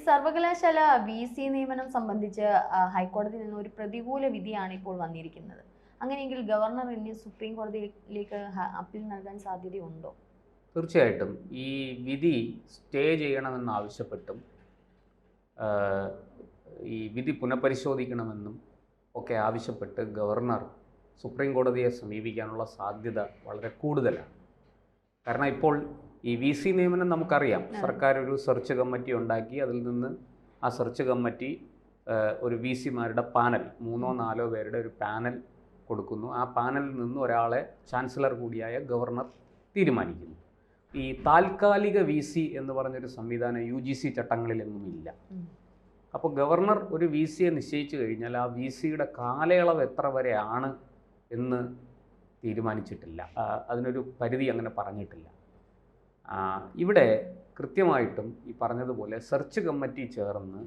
സർവകലാശാല VC നിയമനം സംബന്ധിച്ച് ഹൈക്കോടതിയിൽ നിന്ന് ഒരു പ്രതികൂല വിധിയാണ് ഇപ്പോൾ വന്നിരിക്കുന്നത്. അങ്ങനെയെങ്കിൽ ഗവർണർ ഇനി സുപ്രീം കോടതിയിലേക്ക് അപ്പീൽ നൽകാൻ സാധ്യതയുണ്ടോ? തീർച്ചയായിട്ടും ഈ വിധി സ്റ്റേ ചെയ്യണമെന്നാവശ്യപ്പെട്ടും ഈ വിധി പുനഃപരിശോധിക്കണമെന്നും ഒക്കെ ആവശ്യപ്പെട്ട് ഗവർണർ സുപ്രീം കോടതിയെ സമീപിക്കാനുള്ള സാധ്യത വളരെ കൂടുതലാണ്. കാരണം ഇപ്പോൾ ഈ VC നിയമനം നമുക്കറിയാം, സർക്കാർ ഒരു സെർച്ച് കമ്മിറ്റി ഉണ്ടാക്കി, അതിൽ നിന്ന് ആ സെർച്ച് കമ്മിറ്റി ഒരു VCമാരുടെ പാനൽ, 3-4 പേരുടെ ഒരു പാനൽ കൊടുക്കുന്നു. ആ പാനലിൽ നിന്ന് ഒരാളെ ചാൻസലർ കൂടിയായ ഗവർണർ തീരുമാനിക്കുന്നു. ഈ താൽക്കാലിക VC എന്ന് പറഞ്ഞൊരു സംവിധാനം UGC ചട്ടങ്ങളിലെങ്ങും ഇല്ല. അപ്പോൾ ഗവർണർ ഒരു VCയെ നിശ്ചയിച്ചു കഴിഞ്ഞാൽ ആ VCയുടെ കാലയളവ് എത്ര വരെയാണ് എന്ന് തീരുമാനിച്ചിട്ടില്ല, അതിനൊരു പരിധി അങ്ങനെ പറഞ്ഞിട്ടില്ല. ഇവിടെ കൃത്യമായിട്ടും ഈ പറഞ്ഞതുപോലെ സെർച്ച് കമ്മിറ്റി ചേർന്ന്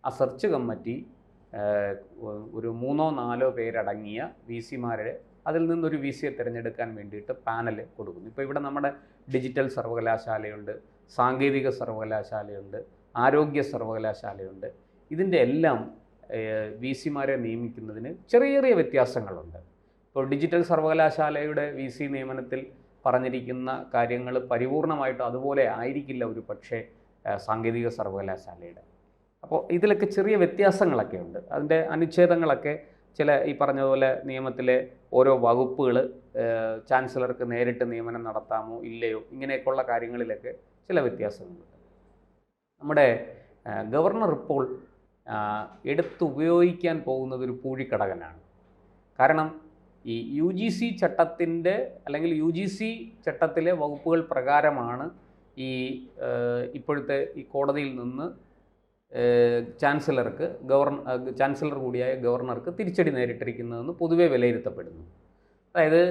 ആ സെർച്ച് കമ്മിറ്റി ഒരു 3-4 പേരടങ്ങിയ VCമാരെ അതിൽ നിന്നൊരു VCയെ തിരഞ്ഞെടുക്കാൻ വേണ്ടിയിട്ട് പാനൽ കൊടുക്കുന്നു. ഇപ്പോൾ ഇവിടെ നമ്മുടെ ഡിജിറ്റൽ സർവകലാശാലയുണ്ട്, സാങ്കേതിക സർവകലാശാലയുണ്ട്, ആരോഗ്യ സർവകലാശാലയുണ്ട്. ഇതിൻ്റെ എല്ലാം VCമാരെ നിയമിക്കുന്നതിന് ചെറിയ ചെറിയ വ്യത്യാസങ്ങളുണ്ട്. ഇപ്പോൾ ഡിജിറ്റൽ സർവകലാശാലയുടെ VC നിയമനത്തിൽ പറഞ്ഞിരിക്കുന്ന കാര്യങ്ങൾ പരിപൂർണമായിട്ടും അതുപോലെ ആയിരിക്കില്ല ഒരു പക്ഷേ സാങ്കേതിക സർവകലാശാലയുടെ. അപ്പോൾ ഇതിലൊക്കെ ചെറിയ വ്യത്യാസങ്ങളൊക്കെ ഉണ്ട്. അതിൻ്റെ അനുച്ഛേദങ്ങളൊക്കെ ചില ഈ പറഞ്ഞതുപോലെ നിയമത്തിലെ ഓരോ വകുപ്പുകൾ ചാൻസലർക്ക് നേരിട്ട് നിയമനം നടത്താമോ ഇല്ലയോ, ഇങ്ങനെയൊക്കെയുള്ള കാര്യങ്ങളിലൊക്കെ ചില വ്യത്യാസങ്ങളുണ്ട്. നമ്മുടെ ഗവർണർ ഇപ്പോൾ എടുത്തുപയോഗിക്കാൻ പോകുന്നത് ഒരു പൂഴിക്കടകനാണ്. കാരണം ഈ UGC ചട്ടത്തിൻ്റെ അല്ലെങ്കിൽ UGC ചട്ടത്തിലെ വകുപ്പുകൾ പ്രകാരമാണ് ഈ ഇപ്പോഴത്തെ ഈ കോടതിയിൽ നിന്ന് ചാൻസലർ കൂടിയായ ഗവർണർക്ക് തിരിച്ചടി നേരിട്ടിരിക്കുന്നതെന്ന് പൊതുവെ വിലയിരുത്തപ്പെടുന്നു. അതായത്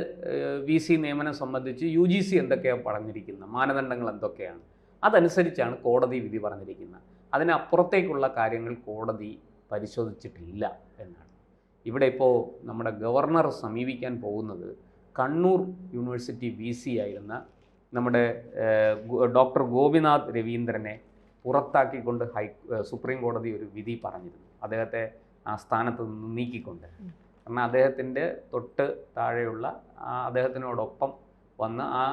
VC നിയമനം സംബന്ധിച്ച് UGC എന്തൊക്കെയാണ് പറഞ്ഞിരിക്കുന്നത്, മാനദണ്ഡങ്ങൾ എന്തൊക്കെയാണ്, അതനുസരിച്ചാണ് കോടതി വിധി പറഞ്ഞിരിക്കുന്നത്. അതിനപ്പുറത്തേക്കുള്ള കാര്യങ്ങൾ കോടതി പരിശോധിച്ചിട്ടില്ല എന്നാണ്. ഇവിടെ ഇപ്പോൾ നമ്മുടെ ഗവർണർ സമീപിക്കാൻ പോകുന്നത് കണ്ണൂർ യൂണിവേഴ്സിറ്റി VC ആയിരുന്ന നമ്മുടെ ഡോക്ടർ ഗോപിനാഥ് രവീന്ദ്രനെ പുറത്താക്കിക്കൊണ്ട് സുപ്രീം കോടതി ഒരു വിധി പറഞ്ഞിരുന്നു, അദ്ദേഹത്തെ ആ സ്ഥാനത്ത് നിന്ന് നീക്കിക്കൊണ്ട്. കാരണം അദ്ദേഹത്തിൻ്റെ തൊട്ട് താഴെയുള്ള അദ്ദേഹത്തിനോടൊപ്പം വന്ന് ആ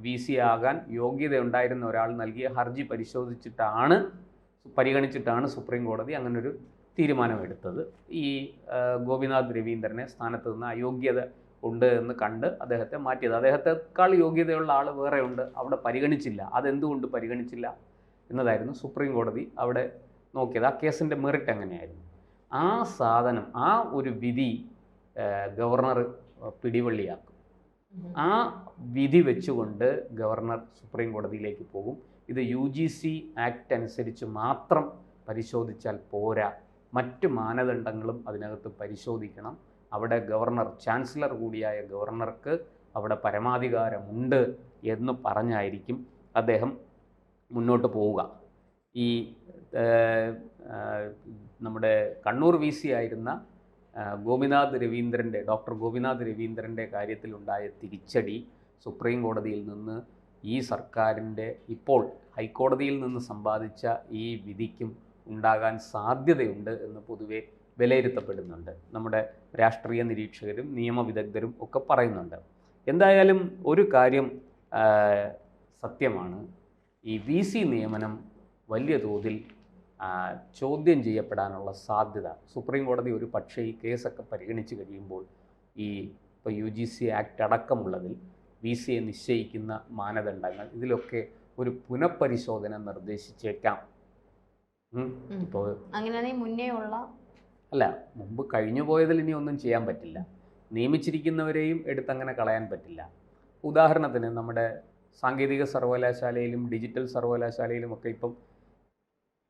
VC ആകാൻ യോഗ്യതയുണ്ടായിരുന്ന ഒരാൾ നൽകിയ ഹർജി പരിഗണിച്ചിട്ടാണ് സുപ്രീം കോടതി അങ്ങനൊരു തീരുമാനമെടുത്തത്. ഈ ഗോപിനാഥ് രവീന്ദ്രനെ സ്ഥാനത്ത് നിന്ന് അയോഗ്യത ഉണ്ട് എന്ന് കണ്ട് അദ്ദേഹത്തെ മാറ്റിയത്. അദ്ദേഹത്തെക്കാൾ യോഗ്യതയുള്ള ആൾ വേറെ ഉണ്ട്, അവിടെ പരിഗണിച്ചില്ല. അതെന്തുകൊണ്ട് പരിഗണിച്ചില്ല എന്നതായിരുന്നു സുപ്രീം കോടതി അവിടെ നോക്കിയത്. ആ കേസിൻ്റെ മെറിറ്റ് എങ്ങനെയായിരുന്നു. ആ ഒരു വിധി ഗവർണർ പിടിവള്ളിയാക്കും. ആ വിധി വെച്ചുകൊണ്ട് ഗവർണർ സുപ്രീം കോടതിയിലേക്ക് പോകും. ഇത് UGC ആക്ട് അനുസരിച്ച് മാത്രം പരിശോധിച്ചാൽ പോരാ, മറ്റ് മാനദണ്ഡങ്ങളും അതിനകത്ത് പരിശോധിക്കണം. അവിടെ ഗവർണർ, ചാൻസലർ കൂടിയായ ഗവർണർക്ക് അവിടെ പരമാധികാരമുണ്ട് എന്ന് പറഞ്ഞായിരിക്കും അദ്ദേഹം മുന്നോട്ട് പോവുക. ഈ നമ്മുടെ കണ്ണൂർ VC ആയിരുന്ന ഡോക്ടർ ഗോപിനാഥ് രവീന്ദ്രൻ്റെ കാര്യത്തിലുണ്ടായ തിരിച്ചടി സുപ്രീം കോടതിയിൽ നിന്ന് ഈ സർക്കാരിൻ്റെ ഇപ്പോൾ ഹൈക്കോടതിയിൽ നിന്ന് സമ്പാദിച്ച ഈ വിധിക്കും ഉണ്ടാകാൻ സാധ്യതയുണ്ട് എന്ന് പൊതുവെ വിലയിരുത്തപ്പെടുന്നുണ്ട്. നമ്മുടെ രാഷ്ട്രീയ നിരീക്ഷകരും നിയമവിദഗ്ധരും ഒക്കെ പറയുന്നുണ്ട്. എന്തായാലും ഒരു കാര്യം സത്യമാണ്, ഈ VC നിയമനം വലിയ തോതിൽ ചോദ്യം ചെയ്യപ്പെടാനുള്ള സാധ്യത സുപ്രീം കോടതി ഒരു പക്ഷേ ഈ കേസൊക്കെ പരിഗണിച്ച് കഴിയുമ്പോൾ ഇപ്പോൾ UGC ആക്ട് അടക്കമുള്ളതിൽ VCയെ നിശ്ചയിക്കുന്ന മാനദണ്ഡങ്ങൾ ഇതിലൊക്കെ ഒരു പുനഃപരിശോധന നിർദ്ദേശിച്ചേക്കാം. ഇപ്പോൾ മുമ്പ് കഴിഞ്ഞു പോയതിൽ ഇനി ഒന്നും ചെയ്യാൻ പറ്റില്ല. നിയമിച്ചിരിക്കുന്നവരെയും എടുത്തങ്ങനെ കളയാൻ പറ്റില്ല. ഉദാഹരണത്തിന് നമ്മുടെ സാങ്കേതിക സർവകലാശാലയിലും ഡിജിറ്റൽ സർവകലാശാലയിലുമൊക്കെ ഇപ്പം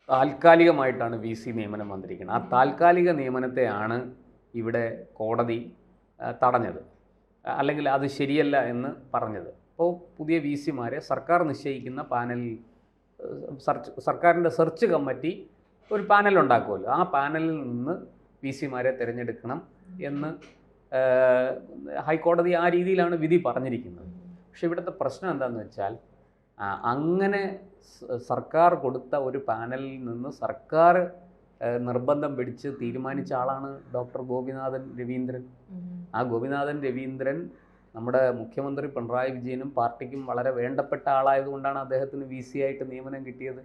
താൽക്കാലികമായിട്ടാണ് VC നിയമനം വന്നിരിക്കുന്നത്. ആ താൽക്കാലിക നിയമനത്തെയാണ് ഇവിടെ കോടതി തടഞ്ഞത്, അല്ലെങ്കിൽ അത് ശരിയല്ല എന്ന് പറഞ്ഞത്. അപ്പോൾ പുതിയ VCമാരെ സർക്കാർ നിശ്ചയിക്കുന്ന പാനലിൽ സർക്കാരിൻ്റെ സെർച്ച് കമ്മിറ്റി ഒരു പാനൽ ഉണ്ടാക്കുമല്ലോ, ആ പാനലിൽ നിന്ന് VCമാരെ തിരഞ്ഞെടുക്കണം എന്ന് ഹൈക്കോടതി ആ രീതിയിലാണ് വിധി പറഞ്ഞിരിക്കുന്നത്. പക്ഷേ ഇവിടുത്തെ പ്രശ്നം എന്താണെന്ന് വെച്ചാൽ അങ്ങനെ സർക്കാർ കൊടുത്ത ഒരു പാനലിൽ നിന്ന് സർക്കാർ നിർബന്ധം പിടിച്ച് തീരുമാനിച്ച ആളാണ് ഡോക്ടർ ഗോപിനാഥൻ രവീന്ദ്രൻ. ആ ഗോപിനാഥൻ രവീന്ദ്രൻ നമ്മുടെ മുഖ്യമന്ത്രി പിണറായി വിജയനും പാർട്ടിക്കും വളരെ വേണ്ടപ്പെട്ട ആളായതുകൊണ്ടാണ് അദ്ദേഹത്തിന് VC ആയിട്ട് നിയമനം കിട്ടിയത്.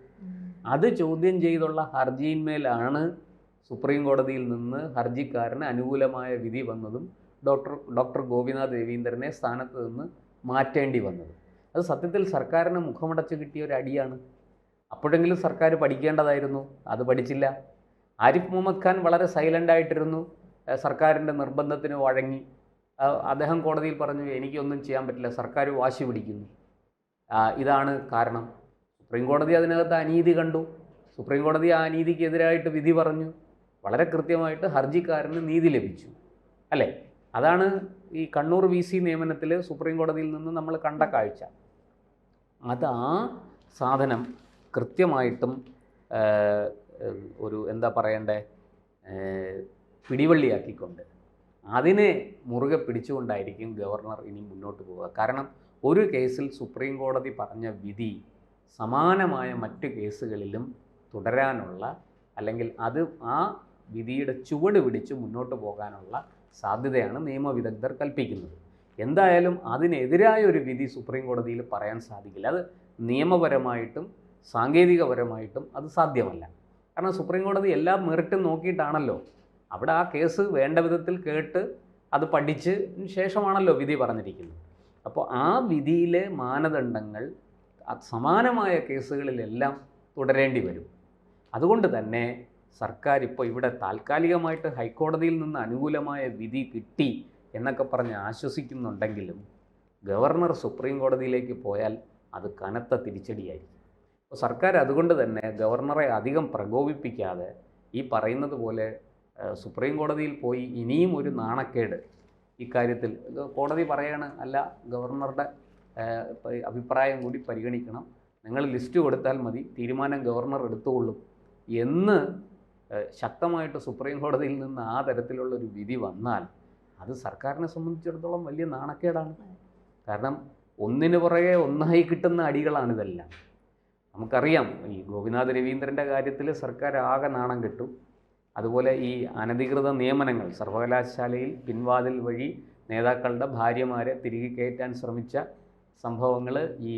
അത് ചോദ്യം ചെയ്തുള്ള ഹർജിയിന്മേലാണ് സുപ്രീം കോടതിയിൽ നിന്ന് ഹർജിക്കാരന് അനുകൂലമായ വിധി വന്നതും ഡോക്ടർ ഗോപിനാഥ് രവീന്ദ്രനെ സ്ഥാനത്ത് നിന്ന് മാറ്റേണ്ടി വന്നത്. അത് സത്യത്തിൽ സർക്കാരിന് മുഖമടച്ച് കിട്ടിയ ഒരു അടിയാണ്. അപ്പോഴെങ്കിലും സർക്കാർ പഠിക്കേണ്ടതായിരുന്നു, അത് പഠിച്ചില്ല. ആരിഫ് മുഹമ്മദ് ഖാൻ വളരെ സൈലൻ്റ് ആയിട്ടിരുന്നു, സർക്കാരിൻ്റെ നിർബന്ധത്തിന് വഴങ്ങി. അദ്ദേഹം കോടതിയിൽ പറഞ്ഞു, എനിക്കൊന്നും ചെയ്യാൻ പറ്റില്ല, സർക്കാർ വാശി പിടിക്കുന്നു. ഇതാണ് കാരണം. സുപ്രീം കോടതി അതിനകത്ത് അനീതി കണ്ടു. സുപ്രീം കോടതി ആ അനീതിക്കെതിരായിട്ട് വിധി പറഞ്ഞു. വളരെ കൃത്യമായിട്ട് ഹർജിക്കാരന് നീതി ലഭിച്ചു, അല്ലേ? അതാണ് ഈ കണ്ണൂർ VC നിയമനത്തിൽ സുപ്രീം കോടതിയിൽ നിന്ന് നമ്മൾ കണ്ട കാഴ്ച. അത് ആ സാധനം കൃത്യമായിട്ടും ഒരു എന്താ പറയണ്ടേ, പിടിവള്ളിയാക്കിക്കൊണ്ട് അതിനെ മുറുകെ പിടിച്ചുകൊണ്ടായിരിക്കും ഗവർണർ ഇനി മുന്നോട്ട് പോവുക. കാരണം ഒരു കേസിൽ സുപ്രീം കോടതി പറഞ്ഞ വിധി സമാനമായ മറ്റ് കേസുകളിലും തുടരാനുള്ള, അല്ലെങ്കിൽ അത് ആ വിധിയുടെ ചുവട് പിടിച്ച് മുന്നോട്ട് പോകാനുള്ള സാധ്യതയാണ് നിയമവിദഗ്ധർ കൽപ്പിക്കുന്നത്. എന്തായാലും അതിനെതിരായ ഒരു വിധി സുപ്രീം കോടതിയിൽ പറയാൻ സാധിക്കില്ല. അത് നിയമപരമായിട്ടും സാങ്കേതികപരമായിട്ടും അത് സാധ്യമല്ല. കാരണം സുപ്രീം കോടതി എല്ലാ മെറിറ്റും നോക്കിയിട്ടാണല്ലോ അവിടെ ആ കേസ് വേണ്ട വിധത്തിൽ കേട്ട് അത് പഠിച്ച് ശേഷമാണല്ലോ വിധി പറഞ്ഞിരിക്കുന്നത്. അപ്പോൾ ആ വിധിയിലെ മാനദണ്ഡങ്ങൾ സമാനമായ കേസുകളിലെല്ലാം തുടരേണ്ടി വരും. അതുകൊണ്ട് തന്നെ സർക്കാർ ഇപ്പോൾ ഇവിടെ താൽക്കാലികമായിട്ട് ഹൈക്കോടതിയിൽ നിന്ന് അനുകൂലമായ വിധി കിട്ടി എന്നൊക്കെ പറഞ്ഞ് ആശ്വസിക്കുന്നുണ്ടെങ്കിലും ഗവർണർ സുപ്രീം കോടതിയിലേക്ക് പോയാൽ അത് കനത്ത തിരിച്ചടിയായിരിക്കും. അപ്പോൾ സർക്കാർ അതുകൊണ്ട് തന്നെ ഗവർണറെ അധികം പ്രകോപിപ്പിക്കാതെ ഈ പറയുന്നത് പോലെ സുപ്രീം കോടതിയിൽ പോയി ഇനിയും ഒരു നാണക്കേട് ഇക്കാര്യത്തിൽ കോടതി പറയാണ്, അല്ല ഗവർണറുടെ അഭിപ്രായം കൂടി പരിഗണിക്കണം, നിങ്ങൾ ലിസ്റ്റ് കൊടുത്താൽ മതി, തീരുമാനം ഗവർണർ എടുത്തുകൊള്ളും എന്ന് ശക്തമായിട്ട് സുപ്രീം കോടതിയിൽ നിന്ന് ആ തരത്തിലുള്ളൊരു വിധി വന്നാൽ അത് സർക്കാരിനെ സംബന്ധിച്ചിടത്തോളം വലിയ നാണക്കേടാണ്. കാരണം ഒന്നിനു പുറകെ ഒന്നായി കിട്ടുന്ന അടികളാണിതെല്ലാം. നമുക്കറിയാം ഈ ഗോപിനാഥ് രവീന്ദ്രൻ്റെ കാര്യത്തിൽ സർക്കാർ ആകെ നാണം കെട്ടു. അതുപോലെ ഈ അനധികൃത നിയമനങ്ങൾ, സർവകലാശാലയിൽ പിൻവാതിൽ വഴി നേതാക്കളുടെ ഭാര്യമാരെ തിരികെ കയറ്റാൻ ശ്രമിച്ച സംഭവങ്ങൾ, ഈ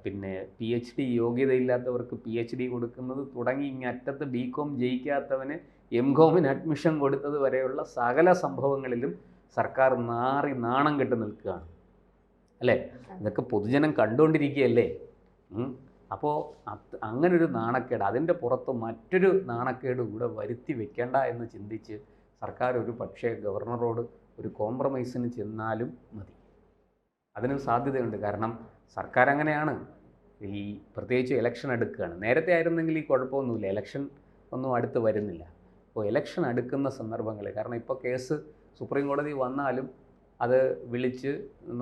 പിന്നെ PhD യോഗ്യതയില്ലാത്തവർക്ക് PhD കൊടുക്കുന്നത് തുടങ്ങി ഇങ്ങറ്റത്ത് BCom ജയിക്കാത്തവന് MComന് അഡ്മിഷൻ കൊടുത്തത് വരെയുള്ള സകല സംഭവങ്ങളിലും സർക്കാർ നാണം കെട്ട് നിൽക്കുകയാണ്, അല്ലേ? ഇതൊക്കെ പൊതുജനം കണ്ടുകൊണ്ടിരിക്കുകയല്ലേ. അപ്പോൾ അങ്ങനൊരു നാണക്കേട്, അതിൻ്റെ പുറത്ത് മറ്റൊരു നാണക്കേട് കൂടെ വരുത്തി വെക്കേണ്ട എന്ന് ചിന്തിച്ച് സർക്കാർ ഒരു പക്ഷേ ഗവർണറോട് ഒരു കോംപ്രമൈസിന് ചെന്നാലും മതി. അതിനും സാധ്യതയുണ്ട്. കാരണം സർക്കാർ അങ്ങനെയാണ്. ഈ പ്രത്യേകിച്ച് ഇലക്ഷൻ അടുക്കുകയാണ്. നേരത്തെ ആയിരുന്നെങ്കിൽ ഈ കുഴപ്പമൊന്നുമില്ല, ഇലക്ഷൻ ഒന്നും അടുത്ത് വരുന്നില്ല. അപ്പോൾ ഇലക്ഷൻ അടുക്കുന്ന സന്ദർഭങ്ങളിൽ, കാരണം ഇപ്പോൾ കേസ് സുപ്രീം കോടതി വന്നാലും അത് വിളിച്ച്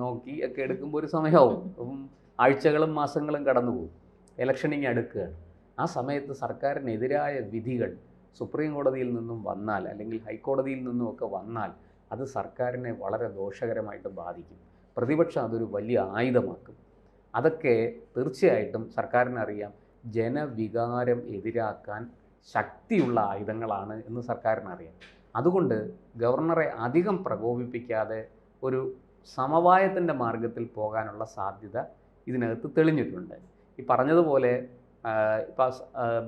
നോക്കി ഒക്കെ എടുക്കുമ്പോൾ ഒരു സമയമാവും. അപ്പം ആഴ്ചകളും മാസങ്ങളും കടന്നു പോകും. ഇലക്ഷനിങ് അടുക്കുകയാണ്. ആ സമയത്ത് സർക്കാരിനെതിരായ വിധികൾ സുപ്രീം കോടതിയിൽ നിന്നും വന്നാൽ, അല്ലെങ്കിൽ ഹൈക്കോടതിയിൽ നിന്നുമൊക്കെ വന്നാൽ, അത് സർക്കാരിനെ വളരെ ദോഷകരമായിട്ട് ബാധിക്കും. പ്രതിപക്ഷം അതൊരു വലിയ ആയുധമാക്കും. അതൊക്കെ തീർച്ചയായിട്ടും സർക്കാരിനറിയാം, ജനവികാരം എതിരാക്കാൻ ശക്തിയുള്ള ആയുധങ്ങളാണ് എന്ന് സർക്കാരിനറിയാം. അതുകൊണ്ട് ഗവർണറെ അധികം പ്രകോപിപ്പിക്കാതെ ഒരു സമവായത്തിൻ്റെ മാർഗത്തിൽ പോകാനുള്ള സാധ്യത ഇതിനകത്ത് തെളിഞ്ഞിട്ടുണ്ട്. ഈ പറഞ്ഞതുപോലെ ഇപ്പോൾ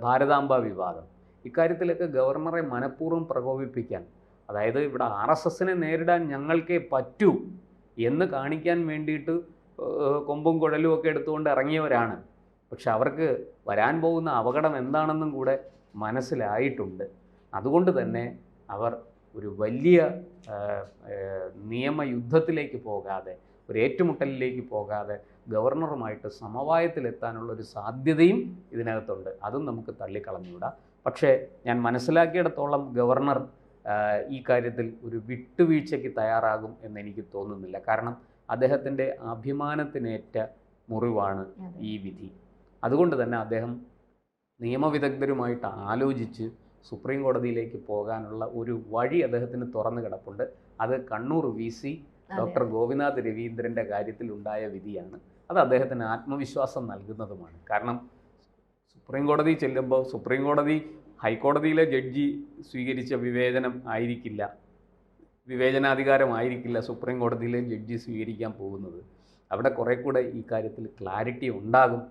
ഭാരതാംബ വിവാദം, ഇക്കാര്യത്തിലൊക്കെ ഗവർണറെ മനഃപൂർവ്വം പ്രകോപിപ്പിക്കാൻ, അതായത് ഇവിടെ RSSനെ നേരിടാൻ ഞങ്ങൾക്കേ പറ്റൂ എന്ന് കാണിക്കാൻ വേണ്ടിയിട്ട് കൊമ്പും കുഴലും ഒക്കെ എടുത്തുകൊണ്ട് ഇറങ്ങിയവരാണ്. പക്ഷെ അവർക്ക് വരാൻ പോകുന്ന അപകടം എന്താണെന്നും കൂടെ മനസ്സിലായിട്ടുണ്ട്. അതുകൊണ്ട് തന്നെ അവർ ഒരു വലിയ നിയമയുദ്ധത്തിലേക്ക് പോകാതെ, ഒരു ഏറ്റുമുട്ടലിലേക്ക് പോകാതെ ഗവർണറുമായിട്ട് സമവായത്തിലെത്താനുള്ളൊരു സാധ്യതയും ഇതിനകത്തുണ്ട്. അതും നമുക്ക് തള്ളിക്കളഞ്ഞുകൂടാ. പക്ഷേ ഞാൻ മനസ്സിലാക്കിയിടത്തോളം ഗവർണർ ഈ കാര്യത്തിൽ ഒരു വിട്ടുവീഴ്ചയ്ക്ക് തയ്യാറാകും എന്നെനിക്ക് തോന്നുന്നില്ല. കാരണം അദ്ദേഹത്തിൻ്റെ അഭിമാനത്തിനേറ്റ മുറിവാണ് ഈ വിധി. അതുകൊണ്ട് തന്നെ അദ്ദേഹം നിയമവിദഗ്ധരുമായിട്ട് ആലോചിച്ച് സുപ്രീം കോടതിയിലേക്ക് പോകാനുള്ള ഒരു വഴി അദ്ദേഹത്തിന് തുറന്നു കിടപ്പുണ്ട്. അത് കണ്ണൂർ VC ഡോക്ടർ ഗോപിനാഥ് രവീന്ദ്രൻ്റെ കാര്യത്തിൽ ഉണ്ടായ വിധിയാണ്. അത് അദ്ദേഹത്തിന് ആത്മവിശ്വാസം നൽകുന്നതുമാണ്. കാരണം സുപ്രീം കോടതി ചെല്ലുമ്പോൾ സുപ്രീം കോടതി ഹൈക്കോടതിയിലെ ജഡ്ജി സ്വീകരിച്ച വിവേചനാധികാരമായിരിക്കില്ല സുപ്രീം കോടതിയിലെ ജഡ്ജി സ്വീകരിക്കാൻ പോകുന്നത്. അവിടെ കുറേ കൂടെ ഈ കാര്യത്തിൽ ക്ലാരിറ്റി ഉണ്ടാകും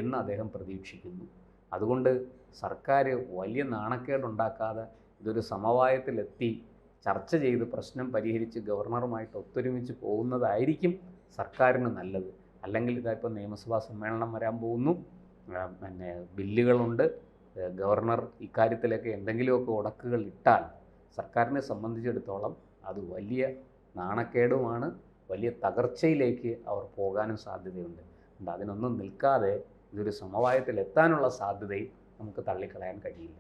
എന്ന് അദ്ദേഹം പ്രതീക്ഷിക്കുന്നു. അതുകൊണ്ട് സർക്കാർ വലിയ നാണക്കേടുണ്ടാക്കാതെ ഇതൊരു സമവായത്തിലെത്തി ചർച്ച ചെയ്ത് പ്രശ്നം പരിഹരിച്ച് ഗവർണറുമായിട്ട് ഒത്തൊരുമിച്ച് പോകുന്നതായിരിക്കും സർക്കാരിന് നല്ലത്. അല്ലെങ്കിൽ ഇതായിപ്പോൾ നിയമസഭാ സമ്മേളനം വരാൻ പോകുന്നു, പിന്നെ ബില്ലുകളുണ്ട്, ഗവർണർ ഇക്കാര്യത്തിലൊക്കെ എന്തെങ്കിലുമൊക്കെ ഉടക്കുകൾ ഇട്ടാൽ സർക്കാരിനെ സംബന്ധിച്ചിടത്തോളം അത് വലിയ നാണക്കേടുമാണ്, വലിയ തകർച്ചയിലേക്ക് അവർ പോകാനും സാധ്യതയുണ്ട്. അതിനൊന്നും നിൽക്കാതെ ഇതൊരു സമവായത്തിലെത്താനുള്ള സാധ്യതയും നമുക്ക് തള്ളിക്കളയാൻ കഴിയില്ല.